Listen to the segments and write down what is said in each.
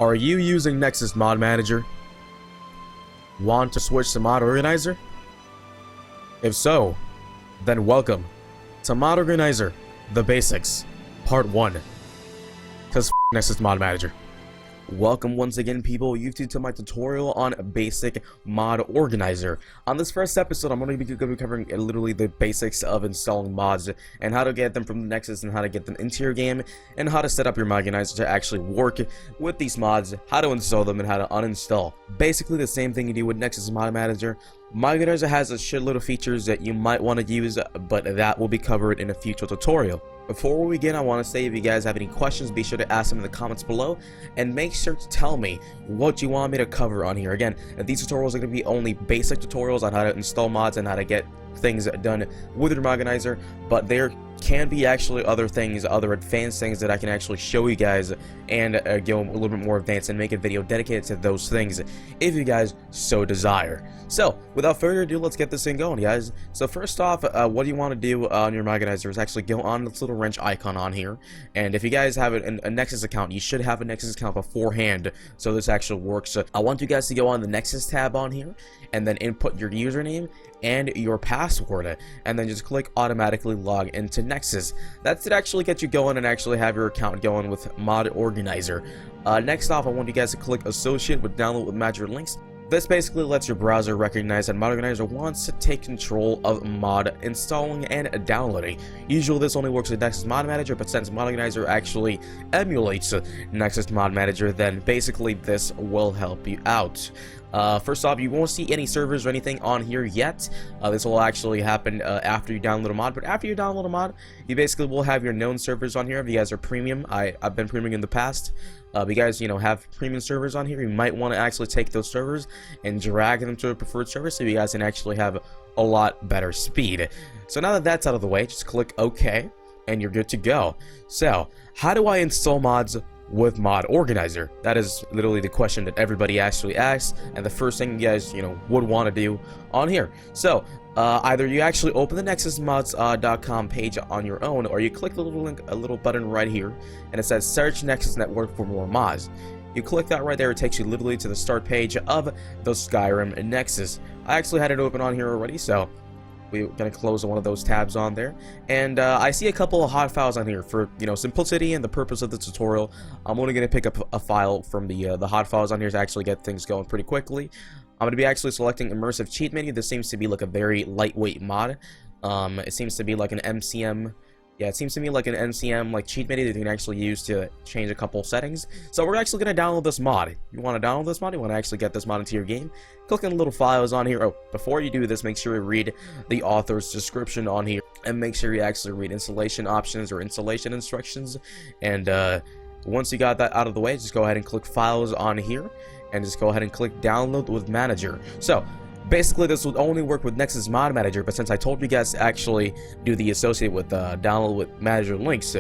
Are you using Nexus Mod Manager? Want to switch to Mod Organizer? If so, then welcome to Mod Organizer, The Basics, Part 1. Cause Nexus Mod Manager. Welcome once again, people. You've tuned to my tutorial on Basic Mod Organizer. On this first episode, I'm going to be covering literally the basics of installing mods and how to get them from the Nexus and how to get them into your game and how to set up your mod organizer to actually work with these mods, how to install them and how to uninstall. Basically the same thing you do with Nexus Mod Manager. Mod Organizer has a shitload of features that you might want to use, but that will be covered in a future tutorial. Before we begin, I want to say if you guys have any questions, be sure to ask them in the comments below, and make sure to tell me what you want me to cover on here. Again, these tutorials are going to be only basic tutorials on how to install mods and how to get things done with your mod organizer, but there can be actually other things, other advanced things that I can actually show you guys and go a little bit more advanced and make a video dedicated to those things if you guys so desire. So without further ado, let's get this thing going, guys. So first off, what you want to do on your mod organizer is actually go on this little wrench icon on here, and if you guys have a Nexus account, you should have a Nexus account beforehand so this actually works. I want you guys to go on the Nexus tab on here and then input your username and your password, and then just click automatically log into Nexus. That should actually get you going and actually have your account going with Mod Organizer. Next off, I want you guys to click associate with download with major links. This basically lets your browser recognize that Mod Organizer wants to take control of mod installing and downloading. Usually this only works with Nexus Mod Manager, but since Mod Organizer actually emulates Nexus Mod Manager, then basically this will help you out. First off, you won't see any servers or anything on here yet. This will actually happen after you download a mod, but after you download a mod, you basically will have your known servers on here. If you guys are premium, I've been premium in the past. If you guys, have premium servers on here, you might want to actually take those servers and drag them to a preferred server so you guys can actually have a lot better speed. So now that that's out of the way, just click OK, and you're good to go. So, how do I install mods with Mod Organizer? That is literally the question that everybody actually asks, and the first thing you guys would want to do on here. So either you actually open the nexusmods.com page on your own, or you click the little link, a little button right here, and it says search Nexus Network for more mods. You click that right there, it takes you literally to the start page of the Skyrim Nexus. I actually had it open on here already, so we're gonna close one of those tabs on there, and I see a couple of hot files on here for simplicity and the purpose of the tutorial. I'm only gonna pick up a file from the hot files on here to actually get things going pretty quickly. I'm gonna be actually selecting immersive cheat menu. This seems to be like a very lightweight mod. It seems to be like an MCM. Yeah, it seems to me like an NCM like cheat menu that you can actually use to change a couple settings. So we're actually going to download this mod. You want to download this mod? You want to actually get this mod into your game? Click on the little files on here. Oh, before you do this, make sure you read the author's description on here, and make sure you actually read installation options or installation instructions. And once you got that out of the way, just go ahead and click files on here, and just go ahead and click download with manager. So basically, this would only work with Nexus Mod Manager, but since I told you guys to actually do the associate with download with manager links,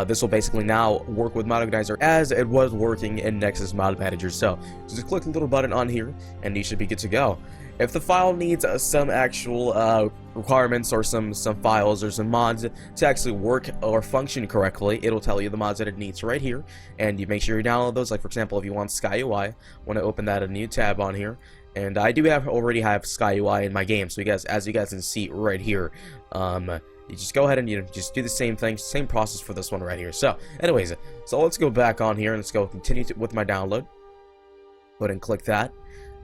this will basically now work with Mod Organizer as it was working in Nexus Mod Manager. So just click the little button on here, and you should be good to go. If the file needs some actual requirements or some files or some mods to actually work or function correctly, it'll tell you the mods that it needs right here, and you make sure you download those. Like for example, if you want SkyUI, want to open that in a new tab on here. And I do already have SkyUI in my game, so as you guys can see right here, you just go ahead and just do the same thing, same process for this one right here. So, anyways, so let's go back on here and let's go continue with my download. Go ahead and click that,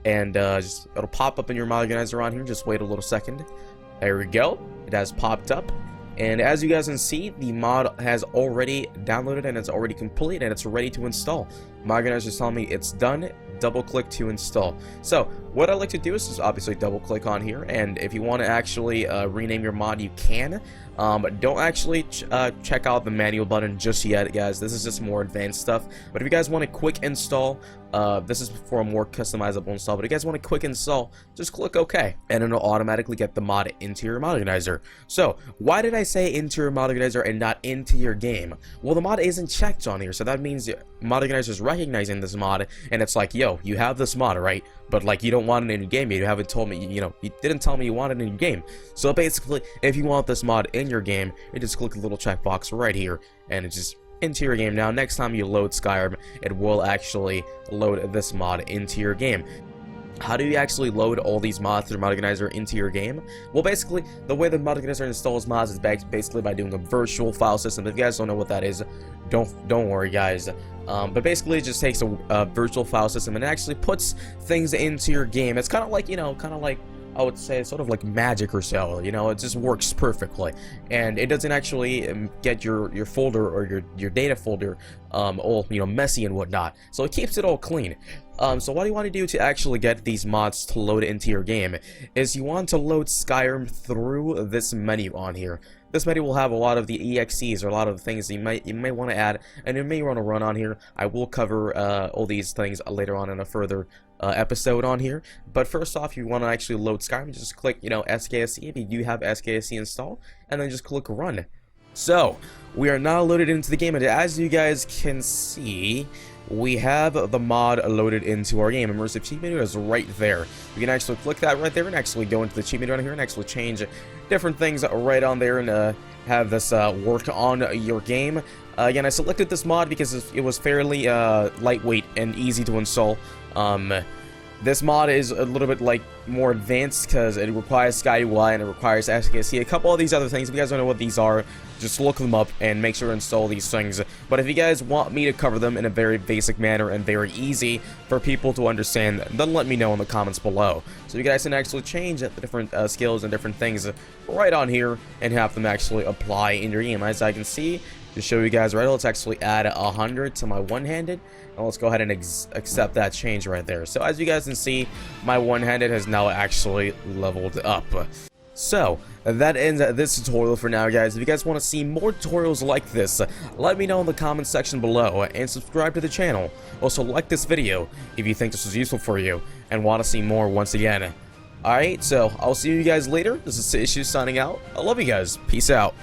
and it'll pop up in your mod organizer on here. Just wait a little second. There we go. It has popped up. And as you guys can see, the mod has already downloaded and it's already complete and it's ready to install. Mod organizer is telling me it's done. Double click to install. So what I like to do is just obviously double click on here, and if you want to actually rename your mod, you can. But don't actually check out the manual button just yet, guys. This is just more advanced stuff. But if you guys want a quick install, this is for a more customizable install. But if you guys want a quick install, just click OK, and it'll automatically get the mod into your mod organizer. So why did I say into your mod organizer and not into your game? Well, the mod isn't checked on here, so that means mod organizer is recognizing this mod, and it's like, yo, you have this mod, right? But like, you don't want it in your game. You haven't told me, you didn't tell me you want it in your game. So basically, if you want this mod in your game, you just click the little checkbox right here, and it just into your game. Now, next time you load Skyrim, it will actually load this mod into your game. How do you actually load all these mods through Mod Organizer into your game? Well, basically, the way the Mod Organizer installs mods is basically by doing a virtual file system. If you guys don't know what that is, don't worry, guys. But basically, it just takes a virtual file system and it actually puts things into your game. It's kind of like, I would say, sort of like magic or so, it just works perfectly, and it doesn't actually get your folder or your data folder all messy and whatnot, so it keeps it all clean. So what you want to do to actually get these mods to load into your game is you want to load Skyrim through this menu on here. This menu will have a lot of the EXEs or a lot of the things you might want to add, and you may want to run on here. I will cover all these things later on in a further episode on here. But first off, you want to actually load Skyrim, just click SKSE if you do have SKSE installed, and then just click run. So we are now loaded into the game, and as you guys can see, we have the mod loaded into our game. Immersive cheat menu is right there. You can actually click that right there and actually go into the cheat menu on here and actually change different things right on there and have this work on your game. Again, I selected this mod because it was fairly lightweight and easy to install. This mod is a little bit more advanced because it requires SkyUI and it requires SKSE. A couple of these other things, if you guys don't know what these are, just look them up and make sure to install these things. But if you guys want me to cover them in a very basic manner and very easy for people to understand, then let me know in the comments below. So you guys can actually change the different skills and different things right on here and have them actually apply in your game. As I can see, to show you guys right, let's actually add 100 to my one-handed, and let's go ahead and accept that change right there. So as you guys can see, my one-handed has now actually leveled up. So that ends this tutorial for now, guys. If you guys want to see more tutorials like this, let me know in the comment section below and subscribe to the channel. Also, like this video if you think this was useful for you and want to see more once again. Alright, so I'll see you guys later. This is TehIssues signing out. I love you guys. Peace out.